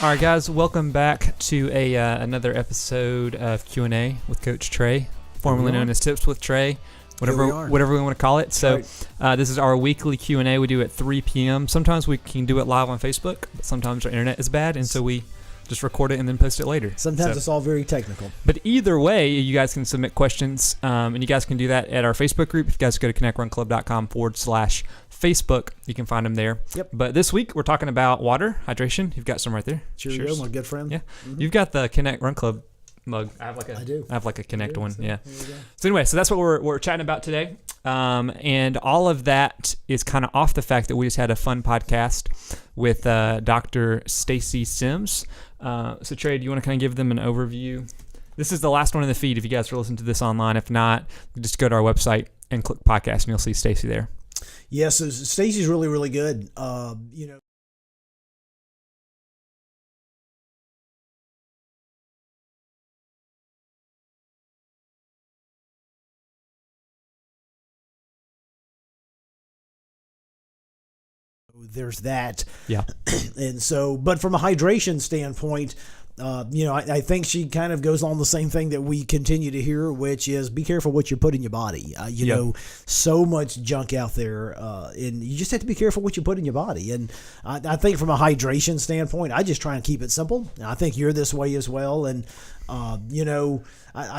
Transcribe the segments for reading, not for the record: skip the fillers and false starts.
All right, guys, welcome back to another episode of Q&A with Coach Trey, formerly known as Tips with Trey, whatever we want to call it. So this is our weekly Q&A we do at 3 p.m. Sometimes we can do it live on Facebook, but sometimes our internet is bad, and so we just record it and then post it later. Sometimes it's all very technical. But either way, you guys can submit questions, and you guys can do that at our Facebook group. If you guys go to connectrunclub.com/Facebook, you can find them there. Yep. But this week, we're talking about water, hydration. You've got some right there. Cheers, my good friend. Yeah. Mm-hmm. You've got the Connect Run Club mug. I do. I have like a Connect one. So, yeah. So anyway, so that's what we're chatting about today. And all of that is kind of off the fact that we just had a fun podcast with Dr. Stacy Sims. So Trey, do you want to kind of give them an overview? This is the last one in the feed if you guys are listening to this online. If not, just go to our website and click podcast and you'll see Stacy there. Yeah, so Stacy's really, really good. There's that. Yeah. And so, but from a hydration standpoint, I think she kind of goes on the same thing that we continue to hear, which is be careful what you put in your body. So much junk out there, and you just have to be careful what you put in your body. And I think from a hydration standpoint, I just try and keep it simple. And I think you're this way as well. And, I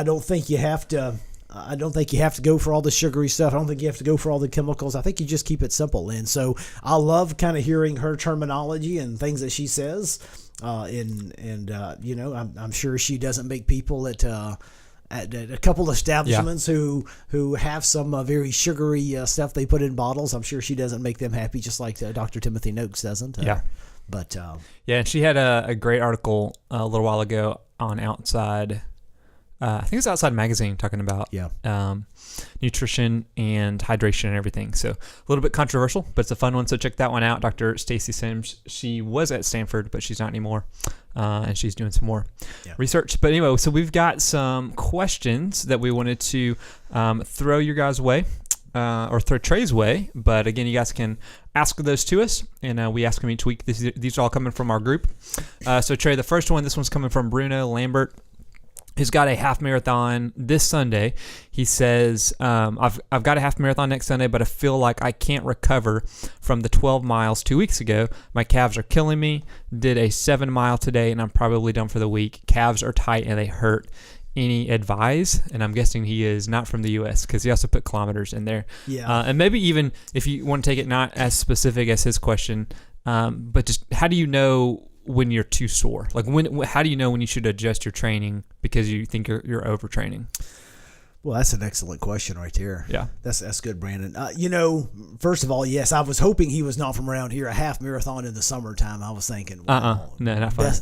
don't think you have to. I don't think you have to go for all the sugary stuff. I don't think you have to go for all the chemicals. I think you just keep it simple. And so I love kind of hearing her terminology and things that she says. I'm sure she doesn't make people at a couple establishments who have some very sugary stuff they put in bottles. I'm sure she doesn't make them happy, just like Dr. Timothy Noakes doesn't. And she had a great article a little while ago on Outside. I think it's Outside Magazine talking about nutrition and hydration and everything. So a little bit controversial, but it's a fun one. So check that one out. Dr. Stacy Sims, she was at Stanford, but she's not anymore. And she's doing some more research. But anyway, so we've got some questions that we wanted to throw your guys' way. Or throw Trey's way, but again, you guys can ask those to us, and we ask them each week. These are all coming from our group. So Trey, the first one, this one's coming from Bruno Lambert, who's got a half marathon this Sunday. He says, I've got a half marathon next Sunday, but I feel like I can't recover from the 12 miles 2 weeks ago. My calves are killing me. Did a 7 mile today, and I'm probably done for the week. Calves are tight and they hurt. Any advice? And I'm guessing he is not from the U.S. because he also put kilometers in there. Yeah. And maybe even if you want to take it not as specific as his question, but just how do you know when you're too sore? Like how do you know when you should adjust your training because you think you're overtraining? Well, that's an excellent question right there. Yeah. That's good, Brandon. First of all, yes, I was hoping he was not from around here. A half marathon in the summertime, I was thinking, no, not fun.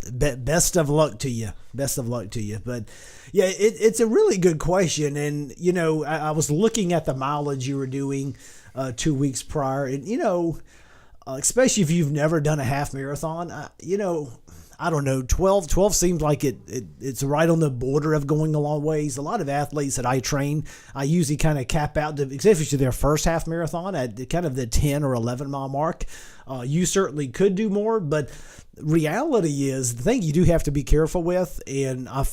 Best of luck to you. Best of luck to you. But yeah, it's a really good question. And, I was looking at the mileage you were doing 2 weeks prior, and, especially if you've never done a half marathon, I don't know, 12 seems like it's right on the border of going a long ways. A lot of athletes that I train, I usually kind of cap out, especially to their first half marathon at kind of the 10 or 11 mile mark. You certainly could do more, but reality is the thing you do have to be careful with, and I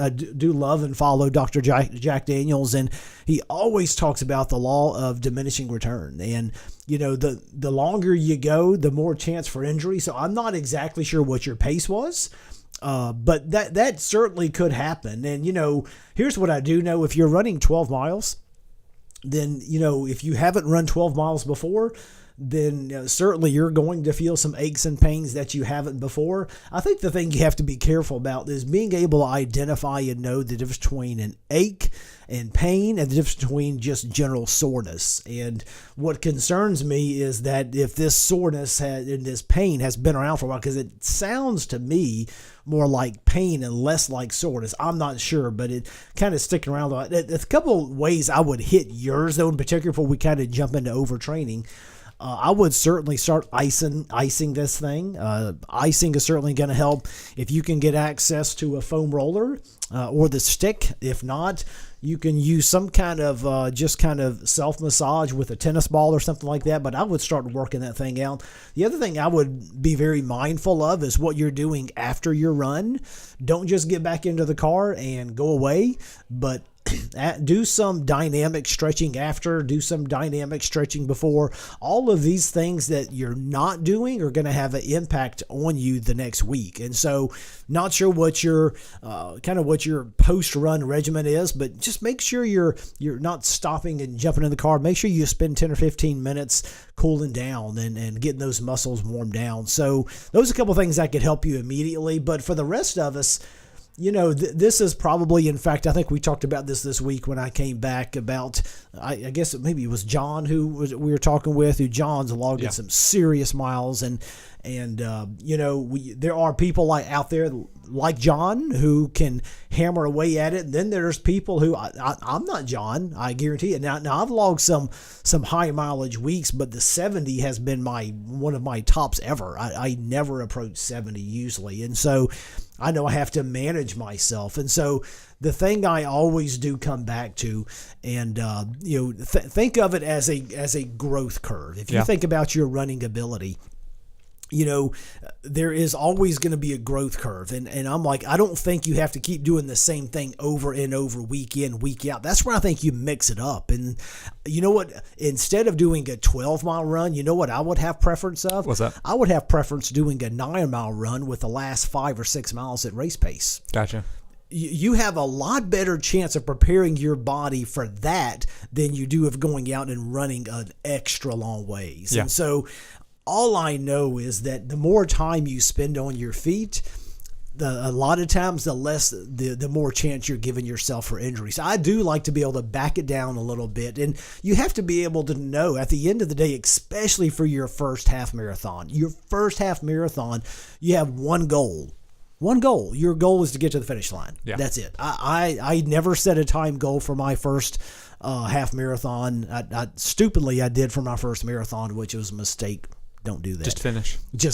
do love and follow Dr. Jack Daniels, and he always talks about the law of diminishing return. And the longer you go, the more chance for injury. So I'm not exactly sure what your pace was, but that certainly could happen. And here's what I do know: if you're running 12 miles, then if you haven't run 12 miles before, then certainly you're going to feel some aches and pains that you haven't before. I think the thing you have to be careful about is being able to identify and know the difference between an ache and pain and the difference between just general soreness. And what concerns me is that if this soreness and this pain has been around for a while, because it sounds to me more like pain and less like soreness. I'm not sure, but it kind of sticking around. A couple of ways I would hit yours, though, in particular, before we kind of jump into overtraining. I would certainly start icing this thing. Icing is certainly going to help if you can get access to a foam roller or the stick. If not, You can use some kind of just kind of self-massage with a tennis ball or something like that, but I would start working that thing out. The other thing I would be very mindful of is what you're doing after your run. Don't just get back into the car and go away, but do some dynamic stretching after, do some dynamic stretching before. All of these things that you're not doing are going to have an impact on you the next week. And so not sure what your what your post-run regimen is, but just make sure you're not stopping and jumping in the car. Make sure you spend 10 or 15 minutes cooling down and getting those muscles warmed down. So those are a couple of things that could help you immediately. But for the rest of us, this is probably, in fact, I think we talked about this week when I came back about, I guess maybe it was John we were talking with, who John's logged some serious miles. And there are people out there like John who can hammer away at it. And then there's people who, I'm not John, I guarantee it. Now I've logged some high mileage weeks, but the 70 has been one of my tops ever. I never approach 70 usually. And so I know I have to manage myself. And so the thing I always do come back to, and think of it as a growth curve. If you think about your running ability, there is always going to be a growth curve. And I'm like, I don't think you have to keep doing the same thing over and over, week in, week out. That's where I think you mix it up. And you know what? Instead of doing a 12-mile run, you know what I would have preference of? What's that? I would have preference doing a 9-mile run with the last 5 or 6 miles at race pace. Gotcha. You have a lot better chance of preparing your body for that than you do of going out and running an extra long ways. Yeah. And so all I know is that the more time you spend on your feet, a lot of times the more chance you're giving yourself for injuries. I do like to be able to back it down a little bit, and you have to be able to know at the end of the day, especially for your first half marathon. Your first half marathon, you have one goal. One goal. Your goal is to get to the finish line. Yeah. That's it. I never set a time goal for my first half marathon. Stupidly, I did for my first marathon, which was a mistake. Don't do that. Just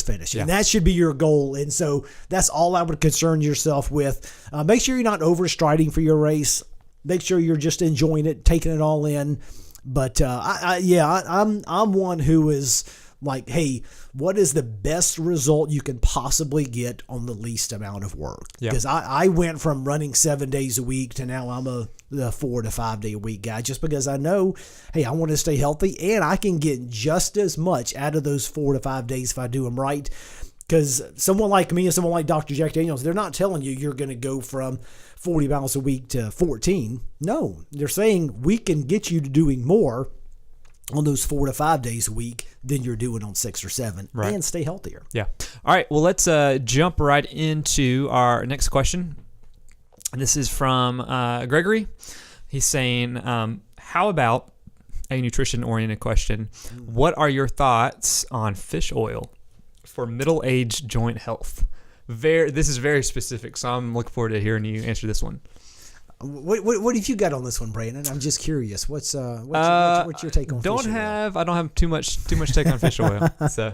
finish. Yeah. And that should be your goal. And so that's all I would concern yourself with. Make sure you're not overstriding for your race. Make sure you're just enjoying it, taking it all in. But I'm one who is like, hey, what is the best result you can possibly get on the least amount of work? Because I went from running 7 days a week to now I'm a 4 to 5 day a week guy, just because I know, hey, I want to stay healthy and I can get just as much out of those 4 to 5 days if I do them right. Because someone like me and someone like Dr. Jack Daniels, they're not telling you you're going to go from 40 miles a week to 14. No, they're saying we can get you to doing more on those 4 to 5 days a week than you're doing on 6 or 7, right, and stay healthier. Yeah. All right. Well, let's jump right into our next question. This is from Gregory. He's saying, how about a nutrition-oriented question? What are your thoughts on fish oil for middle-aged joint health? This is very specific, so I'm looking forward to hearing you answer this one. What have you got on this one, Brandon? I'm just curious. What's your take on fish oil? I don't have too much take on fish oil. So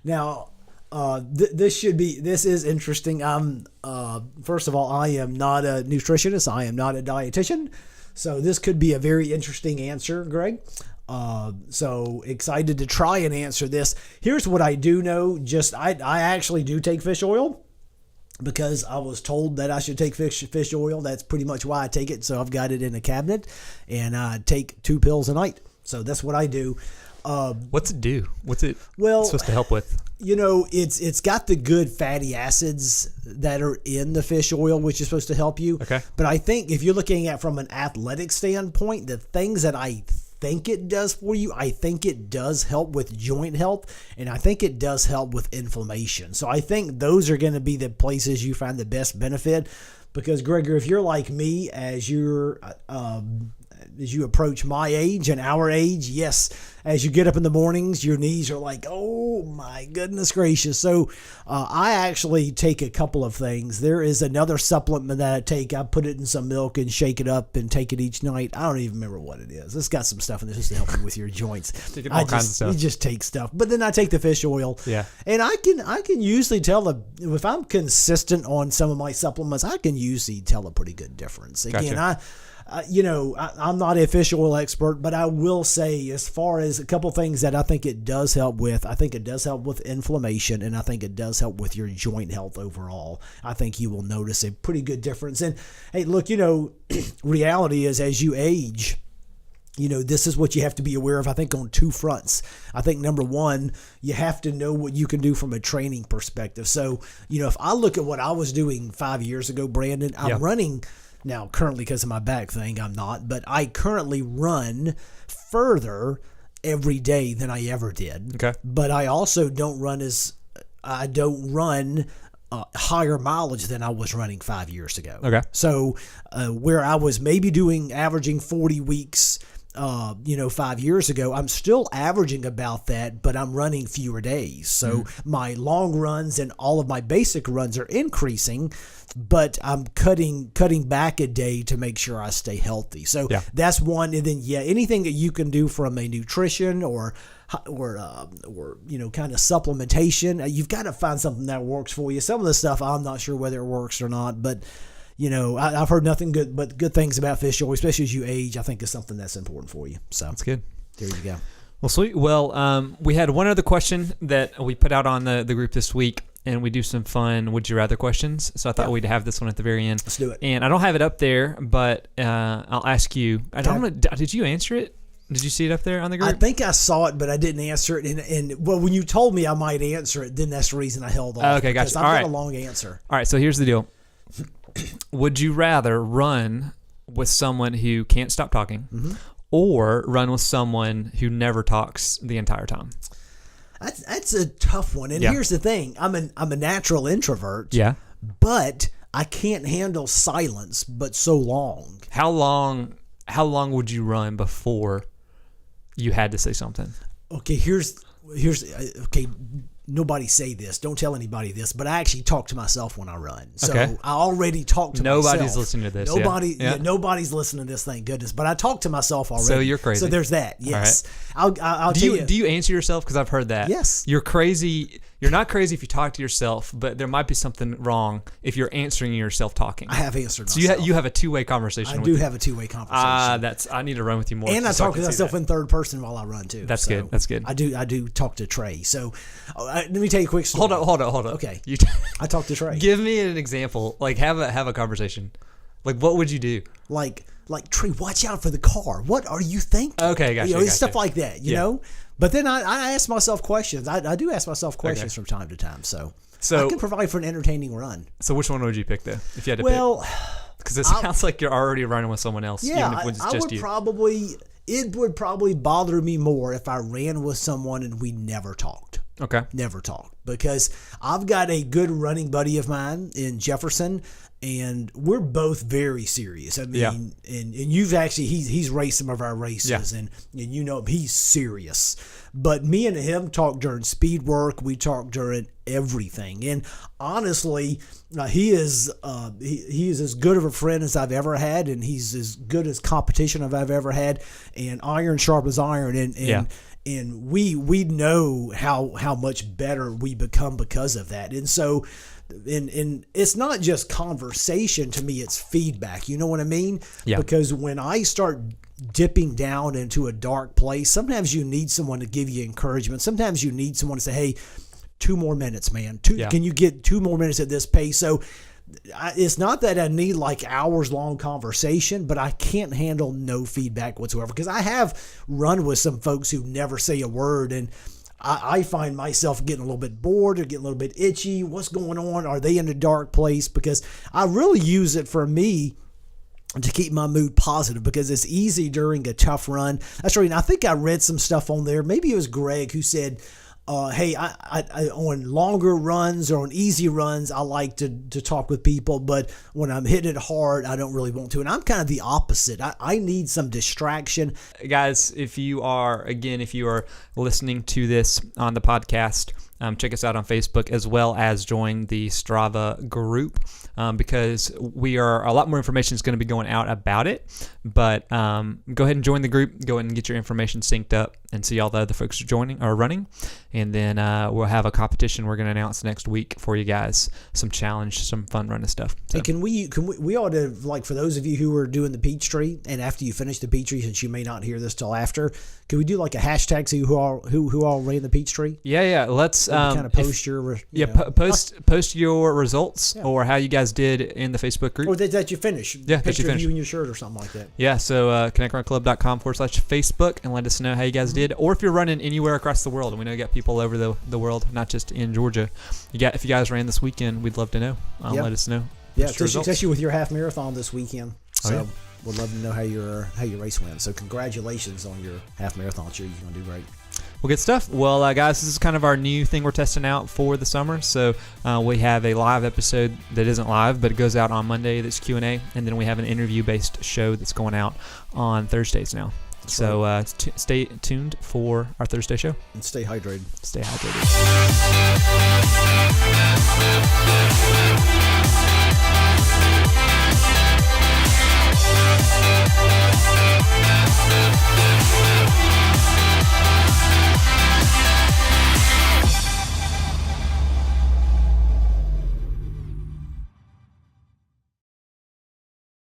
now, this is interesting. First of all, I am not a nutritionist. I am not a dietitian. So this could be a very interesting answer, Greg. So excited to try and answer this. Here's what I do know. I actually do take fish oil, because I was told that I should take fish oil. That's pretty much why I take it. So I've got it in a cabinet, and I take 2 pills a night. So that's what I do. What's it do? What's it supposed to help with? It's got the good fatty acids that are in the fish oil, which is supposed to help you. Okay. But I think if you're looking at from an athletic standpoint, the things that I think it does for you, I think it does help with joint health, and I think it does help with inflammation. So I think those are going to be the places you find the best benefit. Because Gregor, if you're like me, as you approach my age and our age, yes, as you get up in the mornings, your knees are like, oh my goodness gracious. So I actually take a couple of things. There is another supplement that I take. I put it in some milk and shake it up and take it each night. I don't even remember what it is. It's got some stuff in there just to help you with your joints. Taking all kinds of stuff. You just take stuff. But then I take the fish oil. Yeah. And I can usually tell if I'm consistent on some of my supplements, I can usually tell a pretty good difference. Again, gotcha. I'm not a fish oil expert, but I will say, as far as a couple things that I think it does help with, I think it does help with inflammation, and I think it does help with your joint health overall. I think you will notice a pretty good difference. And hey, look, reality is, as you age, this is what you have to be aware of, I think, on two fronts. I think, number one, you have to know what you can do from a training perspective. So, if I look at what I was doing 5 years ago, Brandon, I'm running now currently because of my back thing. I'm not, but I currently run further every day than I ever did. Okay. But I also don't run higher mileage than I was running 5 years ago. Okay. So where I was maybe averaging 40 weeks 5 years ago, I'm still averaging about that, but I'm running fewer days. So my long runs and all of my basic runs are increasing, but I'm cutting back a day to make sure I stay healthy. So that's one. And then, anything that you can do from a nutrition or kind of supplementation, you've got to find something that works for you. Some of the stuff, I'm not sure whether it works or not, but I've heard nothing but good things about fish oil, especially as you age. I think is something that's important for you. So that's good. There you go. Well, sweet. Well, we had one other question that we put out on the group this week, and we do some fun would you rather questions. So I thought we'd have this one at the very end. Let's do it. And I don't have it up there, but I'll ask you. Did you answer it? Did you see it up there on the group? I think I saw it, but I didn't answer it. And when you told me I might answer it, then that's the reason I held off. Okay, gotcha. Because I've got a long answer. All right, so here's the deal. Would you rather run with someone who can't stop talking or run with someone who never talks the entire time? That's a tough one. And here's the thing. I'm a natural introvert. Yeah. But I can't handle silence but so long. How long would you run before you had to say something? Okay, okay, nobody say this. Don't tell anybody this, but I actually talk to myself when I run. So I already talk to myself. Nobody's listening to this. Nobody's listening to this, thank goodness. But I talk to myself already. So you're crazy. So there's that. Yes. Right. I'll do tell you. Do you answer yourself? Because I've heard that. Yes. You're crazy. You're not crazy if you talk to yourself, but there might be something wrong if you're answering yourself talking. I have answered so myself. you have a two-way conversation. I do have a two-way conversation. I need to run with you more. And I talk to myself in third person while I run too. That's good. That's good. I do talk to Trey. So let me tell you a quick story. Hold on. Okay. I talk to Trey. Give me an example. Like have a conversation. Like what would you do? Like Trey, watch out for the car. What are you thinking? Okay, gotcha. Stuff like that. You know. But then I ask myself questions. I do ask myself questions from time to time. So I can provide for an entertaining run. So which one would you pick though, if you had to pick? Because it sounds like you're already running with someone else. Yeah, even if it's I just would you. It would probably bother me more if I ran with someone and we never talked. Okay. Never talked. Because I've got a good running buddy of mine in Jefferson, and we're both very serious. I mean, and you've actually, he's raced some of our races, and he's serious. But me and him talk during speed work. We talk during everything. And honestly, he is as good of a friend as I've ever had, and he's as good as competition as I've ever had, and iron sharpens iron. And we know how much better we become because of that. And so, and it's not just conversation to me, it's feedback. You know what I mean? Yeah. Because when I start dipping down into a dark place, sometimes you need someone to give you encouragement. Sometimes you need someone to say, hey, 2 more minutes, man. Can you get 2 more minutes at this pace? So it's not that I need like hours long conversation, but I can't handle no feedback whatsoever, because I have run with some folks who never say a word, and I find myself getting a little bit bored or getting a little bit itchy. What's going on? Are they in a dark place? Because I really use it for me to keep my mood positive, because it's easy during a tough run. That's right. I think I read some stuff on there. Maybe it was Greg who said, hey, I on longer runs or on easy runs, I like to talk with people, but when I'm hitting it hard, I don't really want to. And I'm kind of the opposite. I need some distraction. Guys, if you are listening to this on the podcast, check us out on Facebook, as well as join the Strava group, because a lot more information is going to be going out about it. But go ahead and join the group. Go ahead and get your information synced up and see all the other folks are running. And then we'll have a competition we're going to announce next week for you guys. Some challenge, some fun running stuff. So. Hey, can we ought to, like, for those of you who are doing the Peachtree, and after you finish the Peachtree, since you may not hear this till after, can we do like a hashtag, see who all ran the Peachtree? Yeah. Let's kind of post your post your results or how you guys did in the Facebook group. Or that you finish. Yeah, picture of you in your shirt or something like that. Yeah, so connectrunclub.com/Facebook and let us know how you guys did. Or if you're running anywhere across the world, and we know you got people all over the world, not just in Georgia. If you guys ran this weekend, we'd love to know. Let us know. Yeah, especially with your half marathon this weekend. So we'd love to know how your race went. So congratulations on your half marathon. Sure, you're going to do great. Well, good stuff. Well, guys, this is kind of our new thing we're testing out for the summer. So we have a live episode that isn't live, but it goes out on Monday. That's Q&A. And then we have an interview-based show that's going out on Thursdays now. That's right. Stay tuned for our Thursday show. And stay hydrated. Stay hydrated.